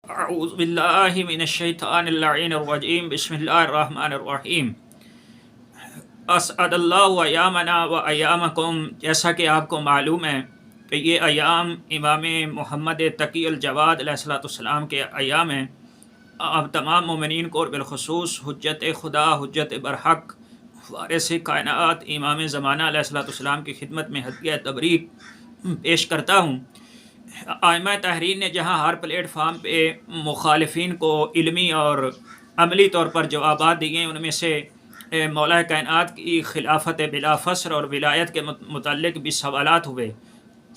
اعوذ باللہ من الشیطان اللعین الرجیم بسم اللہ الرحمن الرحیم۔ اسعد اللہ ایامنا و ایامکم۔ جیسا کہ آپ کو معلوم ہے کہ یہ ایام امام محمد تقی الجواد علیہ السلام کے ایام ہیں۔ آپ تمام مومنین کو اور بالخصوص حجت خدا، حجت برحق، وارث کائنات امام زمانہ علیہ السلام کی خدمت میں ہدیہ تبریک پیش کرتا ہوں۔ ائمہ تحریر نے جہاں ہر پلیٹ فارم پہ مخالفین کو علمی اور عملی طور پر جوابات دیے، ان میں سے مولا کائنات کی خلافت بلا فصل اور ولایت کے متعلق بھی سوالات ہوئے،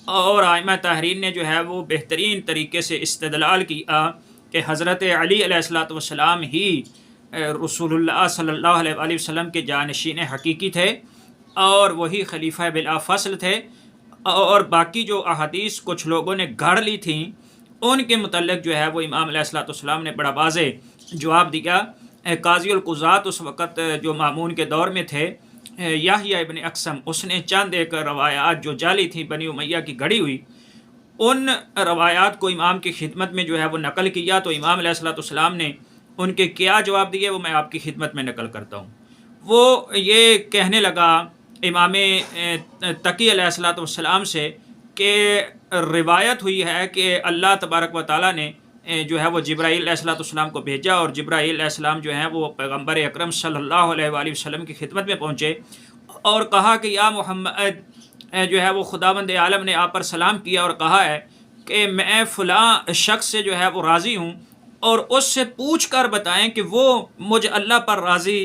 اور ائمہ تحریر نے جو ہے وہ بہترین طریقے سے استدلال کیا کہ حضرت علی علیہ السلام ہی رسول اللہ صلی اللہ علیہ وآلہ وسلم کے جانشین حقیقی تھے، اور وہی خلیفہ بلا فصل تھے، اور باقی جو احادیث کچھ لوگوں نے گھڑ لی تھیں ان کے متعلق جو ہے وہ امام علیہ السلام نے بڑا واضح جواب دیا۔ قاضی القضات اس وقت جو مامون کے دور میں تھے، یحییٰ ابن اقسم، اس نے چند ایک روایات جو جعلی تھیں بنی امیہ کی گھڑی ہوئی، ان روایات کو امام کی خدمت میں جو ہے وہ نقل کیا، تو امام علیہ السلام نے ان کے کیا جواب دیے وہ میں آپ کی خدمت میں نقل کرتا ہوں۔ وہ یہ کہنے لگا امام تقی علیہ السلام سے کہ روایت ہوئی ہے کہ اللہ تبارک و تعالیٰ نے جو ہے وہ جبرائیل علیہ السلام کو بھیجا، اور جبرائیل علیہ السلام جو ہیں وہ پیغمبر اکرم صلی اللہ علیہ وآلہ وسلم کی خدمت میں پہنچے اور کہا کہ یا محمد، جو ہے وہ خداوند عالم نے آپ پر سلام کیا اور کہا ہے کہ میں فلاں شخص سے جو ہے وہ راضی ہوں، اور اس سے پوچھ کر بتائیں کہ وہ مجھ اللہ پر راضی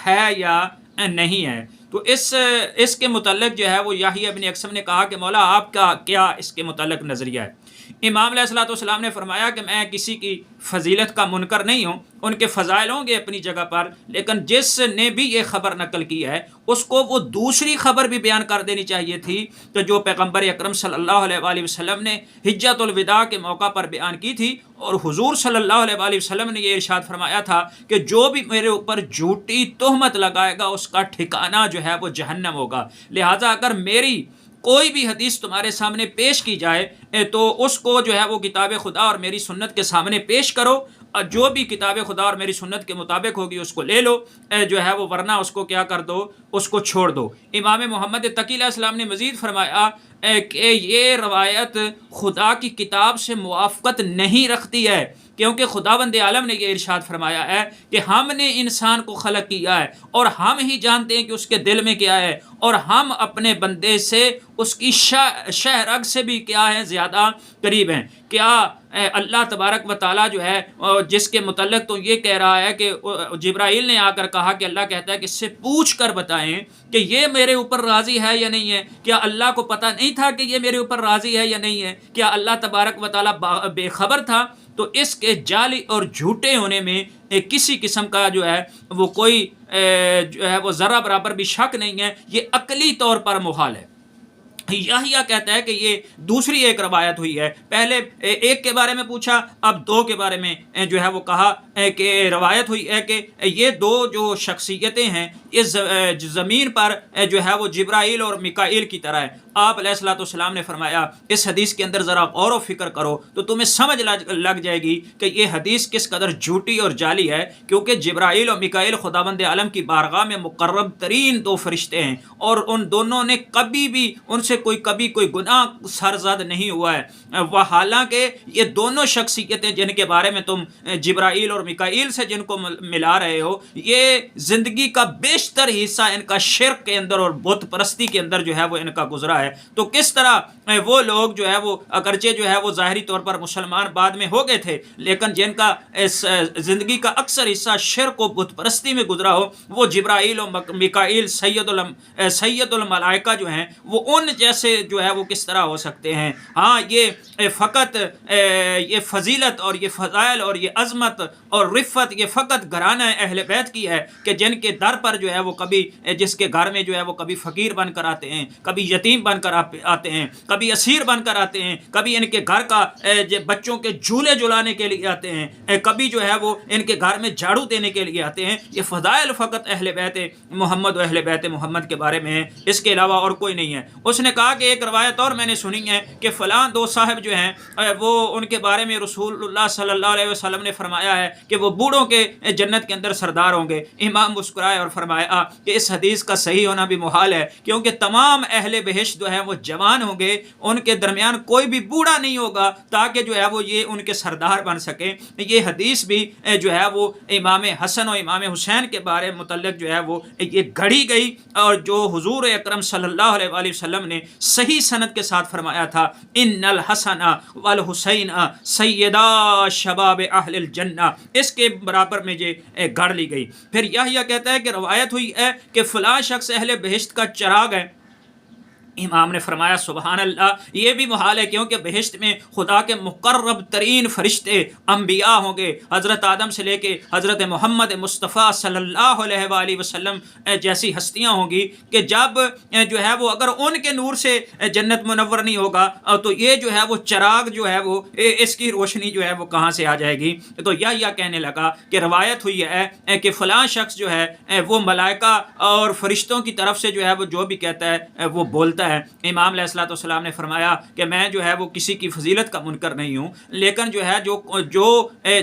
ہے یا نہیں ہے۔ تو اس کے متعلق جو ہے وہ یحییٰ ابن اقسم نے کہا کہ مولا آپ کا کیا اس کے متعلق نظریہ ہے؟ امام علیہ السلام نے فرمایا کہ میں کسی کی فضیلت کا منکر نہیں ہوں، ان کے فضائل ہوں گے اپنی جگہ پر، لیکن جس نے بھی یہ خبر نقل کی ہے اس کو وہ دوسری خبر بھی بیان کر دینی چاہیے تھی کہ جو پیغمبر اکرم صلی اللہ علیہ وآلہ وسلم نے حجۃ الوداع کے موقع پر بیان کی تھی، اور حضور صلی اللہ علیہ وآلہ وسلم نے یہ ارشاد فرمایا تھا کہ جو بھی میرے اوپر جھوٹی تہمت لگائے گا اس کا ٹھکانہ جو ہے وہ جہنم ہوگا۔ لہٰذا اگر میری کوئی بھی حدیث تمہارے سامنے پیش کی جائے تو اس کو جو ہے وہ کتاب خدا اور میری سنت کے سامنے پیش کرو، اور جو بھی کتاب خدا اور میری سنت کے مطابق ہوگی اس کو لے لو، جو ہے وہ ورنہ اس کو کیا کر دو، اس کو چھوڑ دو۔ امام محمد تقی علیہ السلام نے مزید فرمایا کہ یہ روایت خدا کی کتاب سے موافقت نہیں رکھتی ہے، کیونکہ خداوند عالم نے یہ ارشاد فرمایا ہے کہ ہم نے انسان کو خلق کیا ہے اور ہم ہی جانتے ہیں کہ اس کے دل میں کیا ہے، اور ہم اپنے بندے سے اس کی شہ رگ سے بھی کیا ہے زیادہ قریب ہیں۔ کیا اللہ تبارک و تعالیٰ جو ہے جس کے متعلق تو یہ کہہ رہا ہے کہ جبرائیل نے آ کر کہا کہ اللہ کہتا ہے کہ اس سے پوچھ کر بتائیں کہ یہ میرے اوپر راضی ہے یا نہیں ہے؟ کیا اللہ کو پتہ نہیں تھا کہ یہ میرے اوپر راضی ہے یا نہیں ہے؟ کیا اللہ تبارک و تعالیٰ بے خبر تھا؟ تو اس کے جعلی اور جھوٹے ہونے میں کسی قسم کا جو ہے وہ کوئی جو ہے وہ ذرہ برابر بھی شک نہیں ہے، یہ عقلی طور پر محال ہے۔ یحییٰ کہتا ہے کہ یہ دوسری ایک روایت ہوئی ہے، پہلے ایک کے بارے میں پوچھا، اب دو کے بارے میں جو ہے وہ کہا کہ روایت ہوئی ہے کہ یہ دو جو شخصیتیں ہیں یہ زمین پر جو ہے وہ جبرائیل اور میکائیل کی طرح ہے۔ آپ علیہ السلام نے فرمایا اس حدیث کے اندر ذرا غور و فکر کرو تو تمہیں سمجھ لگ جائے گی کہ یہ حدیث کس قدر جھوٹی اور جعلی ہے، کیونکہ جبرائیل اور میکائیل خداوند عالم کی بارگاہ میں مقرب ترین دو فرشتے ہیں، اور ان دونوں نے کبھی بھی ان سے کبھی کوئی گناہ سرزد نہیں ہوا ہے۔ وہ حالانکہ یہ دونوں شخصیتیں جن کے بارے میں تم جبرائیل اور میکائیل سے جن کو ملا رہے ہو، یہ زندگی کا بیشتر حصہ ان کا شرک کے اندر اور بت پرستی کے اندر جو ہے وہ ان کا گزرا ہے۔ تو کس طرح وہ لوگ جو ہے وہ اگرچہ جو ہے وہ ظاہری طور پر مسلمان بعد میں ہو گئے تھے، لیکن جن کا اس زندگی کا اکثر حصہ شرک و بت پرستی میں گزرا ہو، وہ جبرائیل اور میکائیل سید الملائکہ جو ہیں وہ ان جیسے جو ہے وہ کس طرح ہو سکتے ہیں؟ ہاں، یہ فقط یہ فضیلت اور یہ فضائل اور یہ عظمت اور رفت یہ فقط گھرانہ اہل بیت کی ہے کہ جن کے در پر جو ہے وہ کبھی جس کے گھر میں جو ہے وہ کبھی فقیر بن کر آتے ہیں، کبھی یتیم بن بن کر آتے ہیں، کبھی اسیر بن کر آتے ہیں، کبھی ان کے گھر کا بچوں کے جھولے جھلانے کے لیے آتے ہیں، کبھی جو ہے وہ ان کے گھر میں جھاڑو دینے کے لیے آتے ہیں۔ یہ فضائل فقط اہل بیت محمد و اہل بیت محمد کے بارے میں ہے، اس کے علاوہ اور کوئی نہیں ہے۔ اس نے کہا کہ ایک روایت اور میں نے سنی ہے کہ فلاں دو صاحب جو ہیں وہ ان کے بارے میں رسول اللہ صلی اللہ علیہ وسلم نے فرمایا ہے کہ وہ بوڑھوں کے جنت کے اندر سردار ہوں گے۔ امام مسکرائے اور فرمایا کہ اس حدیث کا صحیح ہونا بھی محال ہے، کیونکہ تمام اہل بہشت جو ہیں وہ جوان ہوں گے، ان کے درمیان کوئی بھی بوڑھا نہیں ہوگا تاکہ جو ہے وہ یہ ان کے سردار بن سکے۔ یہ حدیث بھی جو ہے وہ امام حسن اور امام حسین کے بارے متعلق جو ہے وہ یہ گھڑی گئی، اور جو حضور اکرم صلی اللہ علیہ وآلہ وسلم نے صحیح سند کے ساتھ فرمایا تھا، ان الحسن والحسین سیدا شباب اہل الجنہ، اس کے برابر میں یہ گھڑ لی گئی۔ پھر یحییٰ کہتا ہے کہ روایت ہوئی ہے کہ فلاں شخص اہل بہشت کا چراغ ہے۔ امام نے فرمایا سبحان اللہ، یہ بھی محال ہے، کیونکہ بہشت میں خدا کے مقرب ترین فرشتے انبیاء ہوں گے، حضرت آدم سے لے کے حضرت محمد مصطفیٰ صلی اللہ علیہ وآلہ وسلم جیسی ہستیاں ہوں گی کہ جب جو ہے وہ اگر ان کے نور سے جنت منور نہیں ہوگا تو یہ جو ہے وہ چراغ جو ہے وہ اس کی روشنی جو ہے وہ کہاں سے آ جائے گی۔ تو یہ کہنے لگا کہ روایت ہوئی ہے کہ فلاں شخص جو ہے وہ ملائکہ اور فرشتوں کی طرف سے جو ہے وہ جو بھی کہتا ہے وہ بولتا ہے۔ امام علیہ الصلوۃ والسلام نے فرمایا کہ میں جو ہے وہ کسی کی فضیلت کا منکر نہیں ہوں، لیکن جو ہے جو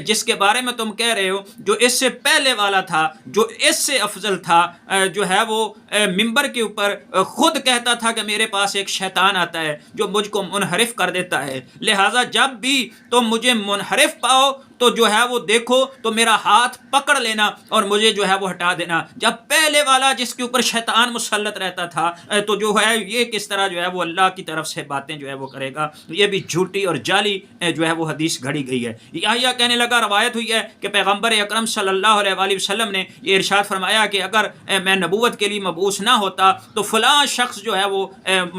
جس کے بارے میں تم کہہ رہے ہو، جو اس سے پہلے والا تھا، جو اس سے افضل تھا، جو ہے وہ منبر کے اوپر خود کہتا تھا کہ میرے پاس ایک شیطان آتا ہے جو مجھ کو منحرف کر دیتا ہے، لہٰذا جب بھی تم مجھے منحرف پاؤ تو جو ہے وہ دیکھو تو میرا ہاتھ پکڑ لینا اور مجھے جو ہے وہ ہٹا دینا۔ جب پہلے والا جس کے اوپر شیطان مسلط رہتا تھا تو جو ہے یہ کس طرح جو ہے وہ اللہ کی طرف سے باتیں جو ہے وہ کرے گا، یہ بھی جھوٹی اور جعلی جو ہے وہ حدیث گھڑی گئی ہے۔ یحییٰ کہنے لگا روایت ہوئی ہے کہ پیغمبر اکرم صلی اللہ علیہ وآلہ وسلم نے یہ ارشاد فرمایا کہ اگر میں نبوت کے لیے مبعوث نہ ہوتا تو فلاں شخص جو ہے وہ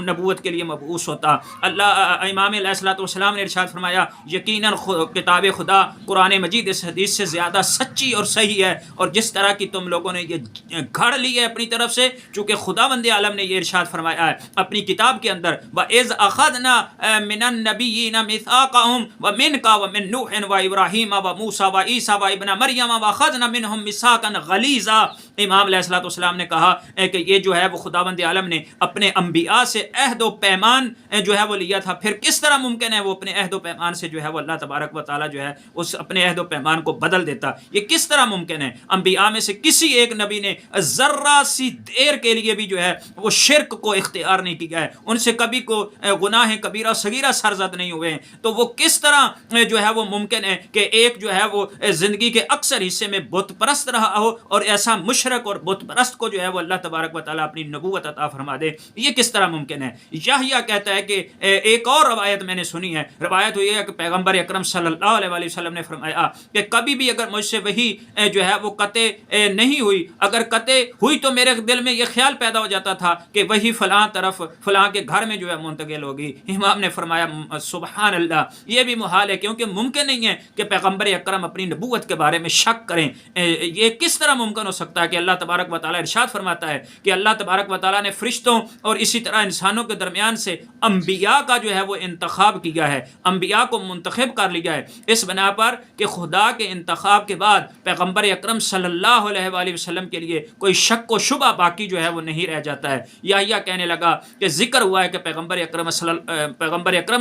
نبوت کے لیے مبعوث ہوتا۔ امام علیہ الصلوۃ والسلام نے ارشاد فرمایا یقیناً کتاب خدا قرآن مجید اس حدیث سے زیادہ سچی اور صحیح ہے، اور جس طرح کی تم لوگوں نے یہ گھڑ لی ہے اپنی طرف سے، چونکہ خداوند عالم نے یہ ارشاد فرمایا ہے اپنی کتاب کے اندر وَإِذْ أَخَذْنَا مِنَ النَّبِيِّينَ مِيثَاقَهُمْ وَمِنْكَ وَمِن نُوحٍ وَإِبْرَاهِيمَ وَمُوسَىٰ وَعِيسَىٰ وَابْنَ مَرْيَمَ وَأَخَذْنَا مِنْهُم مِّيثَاقًا غَلِيظًا۔ امام علیہ الصلوۃ والسلام نے کہا کہ یہ جو ہے وہ خداوند عالم نے اپنے انبیاء سے عہد و پیمان جو ہے وہ لیا تھا، پھر کس طرح ممکن ہے وہ اپنے عہد و پیمان سے جو ہے وہ اللہ تبارک و تعالیٰ جو ہے اس اپنے عہد و پیمان کو بدل دیتا؟ یہ کس طرح ممکن ہے؟ انبیاء میں سے کسی ایک نبی نے ذرہ سی دیر کے لیے بھی جو ہے وہ شرک کو اختیار نہیں کیا ہے، ان سے کبھی کو گناہ کبیرہ صغیرہ سرزد نہیں ہوئے ہیں، تو وہ کس طرح جو ہے وہ ممکن ہے کہ ایک جو ہے وہ زندگی کے اکثر حصے میں بت پرست رہا ہو اور ایسا مشرک اور بت پرست کو جو ہے وہ اللہ تبارک و تعالیٰ اپنی نبوت عطا فرما دے؟ یہ کس طرح ممکن ہے؟ یحییٰ کہتا ہے کہ ایک اور روایت میں نے سنی ہے، روایت ہوئی ہے کہ پیغمبر اکرم صلی اللہ علیہ وآلہ وسلم نے فرمایا کہ کبھی بھی اگر مجھ سے وہی جو ہے وہ قطع نہیں ہوئی، اگر قطع ہوئی تو میرے دل میں یہ خیال پیدا ہو جاتا تھا کہ وہی فلاں طرف فلاں کے گھر میں جو ہے منتقل ہوگی۔ امام نے فرمایا سبحان اللہ، یہ بھی محال ہے، کیونکہ ممکن نہیں ہے کہ پیغمبر اکرم اپنی نبوت کے بارے میں شک کریں۔ یہ کس طرح ممکن ہو سکتا ہے کہ اللہ تبارک و تعالیٰ ارشاد فرماتا ہے کہ اللہ تبارک و تعالیٰ نے فرشتوں اور اسی طرح انسانوں کے درمیان سے انبیاء کا جو ہے وہ انتخاب کیا ہے، انبیاء کو منتخب کر لیا ہے، اس بنا پر کہ خدا کے انتخاب کے بعد پیغمبر اکرم صلی اللہ علیہ وآلہ وسلم کے لیے کوئی شک و شبہ باقی جو ہے وہ نہیں رہ جاتا ہے۔ یحییٰ کہنے لگا کہ ذکر ہوا ہے کہ پیغمبر اکرم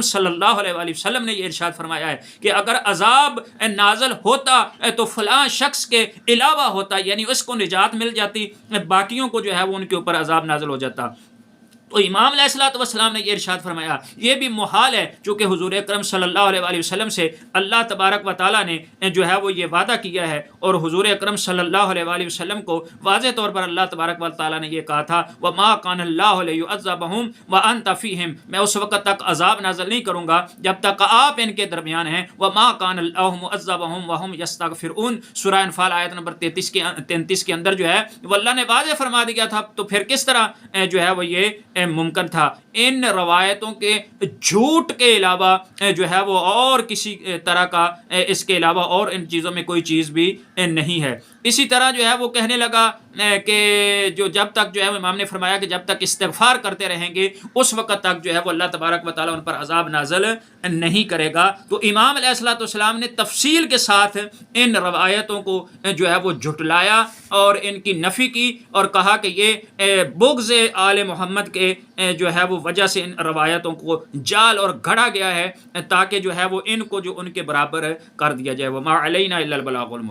صلی اللہ علیہ وآلہ وسلم نے یہ ارشاد فرمایا ہے کہ اگر عذاب نازل ہوتا تو فلاں شخص کے علاوہ ہوتا، یعنی اس کو نجات مل جاتی، باقیوں کو جو ہے وہ ان کے اوپر عذاب نازل ہو جاتا۔ تو امام علیہ الصلوۃ والسلام نے یہ ارشاد فرمایا یہ بھی محال ہے، چونکہ حضور اکرم صلی اللہ علیہ وآلہ وسلم سے اللہ تبارک و تعالیٰ نے جو ہے وہ یہ وعدہ کیا ہے، اور حضور اکرم صلی اللہ علیہ وآلہ وسلم کو واضح طور پر اللہ تبارک و تعالیٰ نے یہ کہا تھا وَمَا كَانَ اللَّهُ لِيُعَذِّبَهُمْ وَأَنْتَ فِيهِمْ، میں اس وقت تک عذاب نازل نہیں کروں گا جب تک آپ ان کے درمیان ہیں۔ وَمَا كَانَ اللَّهُ مُعَذِّبَهُمْ وَهُمْ يَسْتَغْفِرُونَ، سورہ انفال آیت نمبر 33 کے اندر جو ہے وہ اللہ نے واضح فرما دیا تھا، تو پھر کس طرح جو ہے وہ یہ ممکن تھا۔ ان روایتوں کے جھوٹ کے علاوہ جو ہے وہ اور کسی طرح کا اس کے علاوہ اور ان چیزوں میں کوئی چیز بھی نہیں ہے۔ اسی طرح جو ہے وہ کہنے لگا کہ جو جب تک جو ہے امام نے فرمایا کہ جب تک استغفار کرتے رہیں گے اس وقت تک جو ہے وہ اللہ تبارک و تعالیٰ ان پر عذاب نازل نہیں کرے گا۔ تو امام علیہ الصلوۃ والسلام نے تفصیل کے ساتھ ان روایتوں کو جو ہے وہ جھٹلایا اور ان کی نفی کی اور کہا کہ یہ بغض آل محمد کے جو ہے وہ وجہ سے ان روایتوں کو جال اور گھڑا گیا ہے تاکہ جو ہے وہ ان کو جو ان کے برابر کر دیا جائے۔ وما علینا الا البلاغ المبین۔